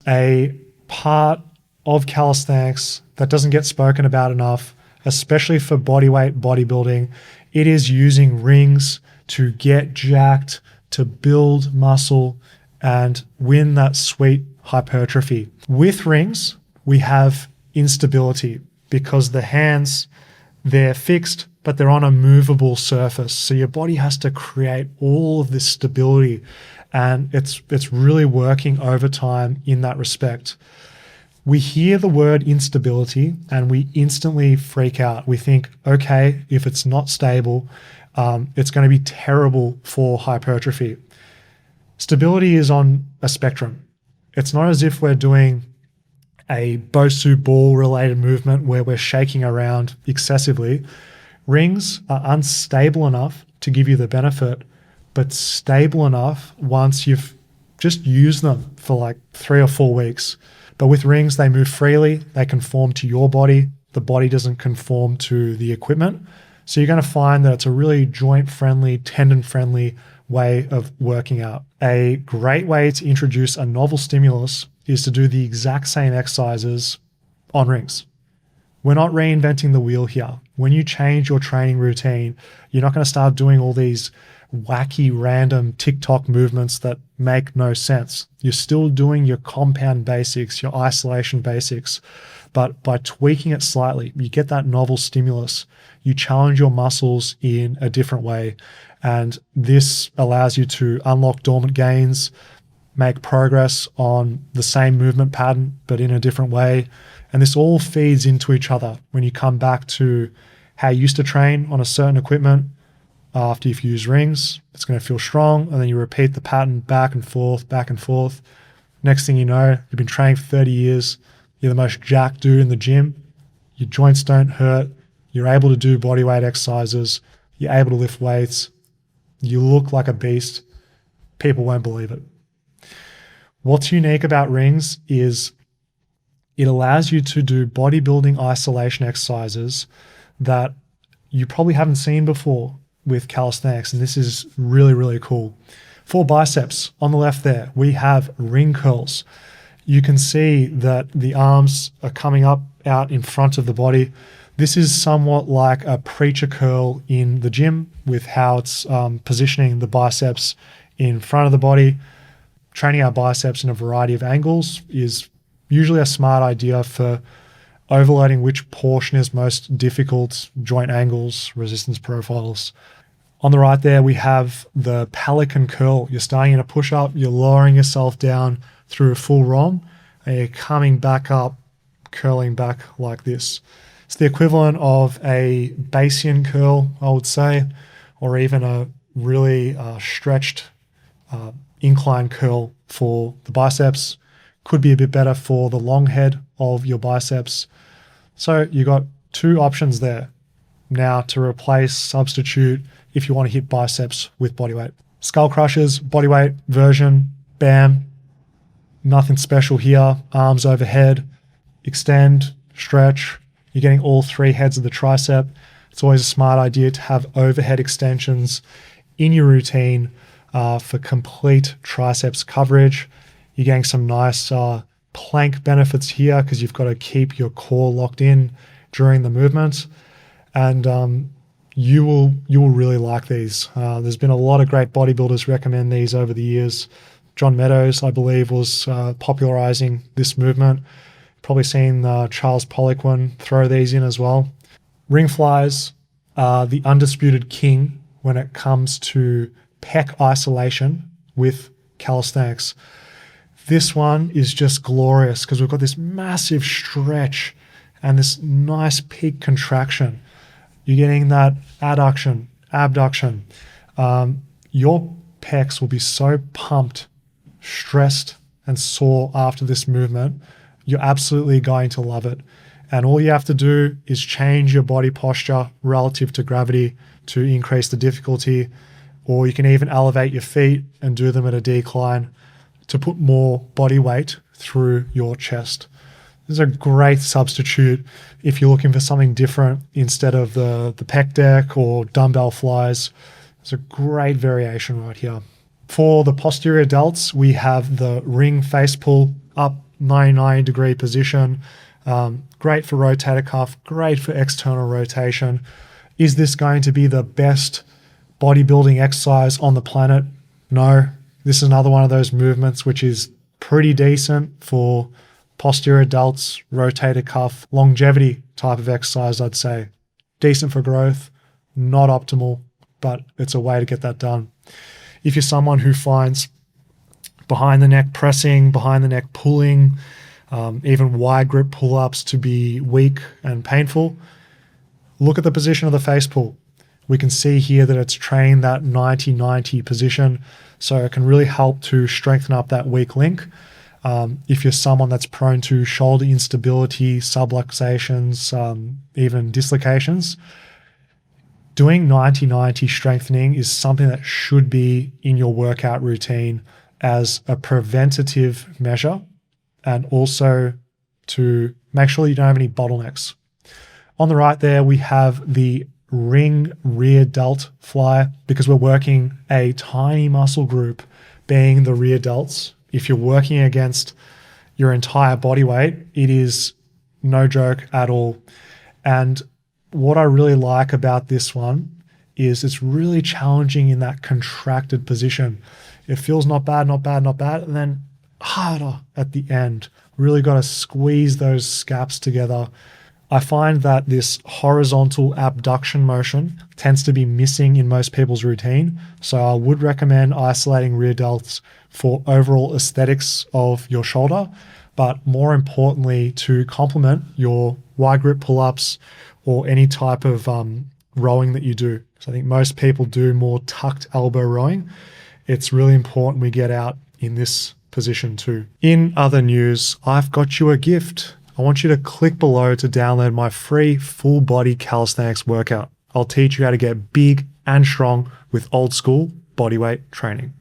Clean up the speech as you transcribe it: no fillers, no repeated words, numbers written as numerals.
A part of calisthenics that doesn't get spoken about enough, especially for bodyweight bodybuilding, it is using rings to get jacked, to build muscle and win that sweet hypertrophy. With rings, we have instability because the hands, they're fixed, but they're on a movable surface. So your body has to create all of this stability, and it's really working overtime in that respect. We hear the word instability and we instantly freak out. We think, okay, if it's not stable, it's going to be terrible for hypertrophy. Stability is on a spectrum. It's not as if we're doing a Bosu ball related movement where we're shaking around excessively. Rings are unstable enough to give you the benefit, but stable enough once you've just used them for like 3 or 4 weeks. But with rings, they move freely, they conform to your body, the body doesn't conform to the equipment. So you're going to find that it's a really joint-friendly, tendon-friendly way of working out. A great way to introduce a novel stimulus is to do the exact same exercises on rings. We're not reinventing the wheel here. When you change your training routine, you're not going to start doing all these wacky, random TikTok movements that make no sense. You're still doing your compound basics, your isolation basics, but by tweaking it slightly, you get that novel stimulus. You challenge your muscles in a different way, and this allows you to unlock dormant gains, make progress on the same movement pattern, but in a different way. And this all feeds into each other when you come back to how you used to train on a certain equipment. After you've used rings, it's going to feel strong, and then you repeat the pattern back and forth, back and forth. Next thing you know, you've been training for 30 years, you're the most jacked dude in the gym, your joints don't hurt, you're able to do bodyweight exercises, you're able to lift weights, you look like a beast. People won't believe it. What's unique about rings is it allows you to do bodybuilding isolation exercises that you probably haven't seen before with calisthenics, and this is really, really cool. For biceps, on the left there, we have ring curls. You can see that the arms are coming up out in front of the body. This is somewhat like a preacher curl in the gym with how it's positioning the biceps in front of the body. Training our biceps in a variety of angles is usually a smart idea for overloading which portion is most difficult, joint angles, resistance profiles. On the right there, we have the pelican curl. You're starting in a push-up, you're lowering yourself down through a full ROM, and you're coming back up, curling back like this. It's the equivalent of a Bayesian curl, I would say, or even a really stretched incline curl for the biceps. Could be a bit better for the long head of your biceps. So you got 2 options there now to replace, substitute if you want to hit biceps with bodyweight. Skull crushers, bodyweight version, bam. Nothing special here. Arms overhead, extend, stretch. You're getting all 3 heads of the tricep. It's always a smart idea to have overhead extensions in your routine for complete triceps coverage. You're getting some nice plank benefits here because you've got to keep your core locked in during the movement. And you will really like these. There's been a lot of great bodybuilders recommend these over the years. John Meadows, I believe, was popularizing this movement. Probably seen Charles Poliquin throw these in as well. Ring flies are the undisputed king when it comes to pec isolation with calisthenics. This one is just glorious because we've got this massive stretch and this nice peak contraction. You're getting that adduction, abduction. Your pecs will be so pumped, stressed, and sore after this movement. You're absolutely going to love it. And all you have to do is change your body posture relative to gravity to increase the difficulty, or you can even elevate your feet and do them at a decline to put more body weight through your chest. This is a great substitute if you're looking for something different instead of the pec deck or dumbbell flies. It's a great variation right here. For the posterior delts, we have the ring face pull up 90-degree position. Great for rotator cuff, great for external rotation. Is this going to be the best bodybuilding exercise on the planet? No. This is another one of those movements which is pretty decent for posterior delts, rotator cuff, longevity type of exercise, I'd say. Decent for growth, not optimal, but it's a way to get that done. If you're someone who finds behind the neck pressing, behind the neck pulling, even wide grip pull-ups to be weak and painful, look at the position of the face pull. We can see here that it's trained that 90-90 position, so it can really help to strengthen up that weak link. If you're someone that's prone to shoulder instability, subluxations, even dislocations, doing 90-90 strengthening is something that should be in your workout routine as a preventative measure, and also to make sure you don't have any bottlenecks. On the right there, we have the ring rear delt fly, because we're working a tiny muscle group being the rear delts. If you're working against your entire body weight, it is no joke at all. And what I really like about this one is it's really challenging in that contracted position. It feels not bad, and then harder at the end. Really got to squeeze those scaps together. I find that this horizontal abduction motion tends to be missing in most people's routine. So I would recommend isolating rear delts for overall aesthetics of your shoulder, but more importantly, to complement your wide grip pull-ups or any type of rowing that you do. So I think most people do more tucked elbow rowing. It's really important we get out in this position too. In other news, I've got you a gift. I want you to click below to download my free full body calisthenics workout. I'll teach you how to get big and strong with old school bodyweight training.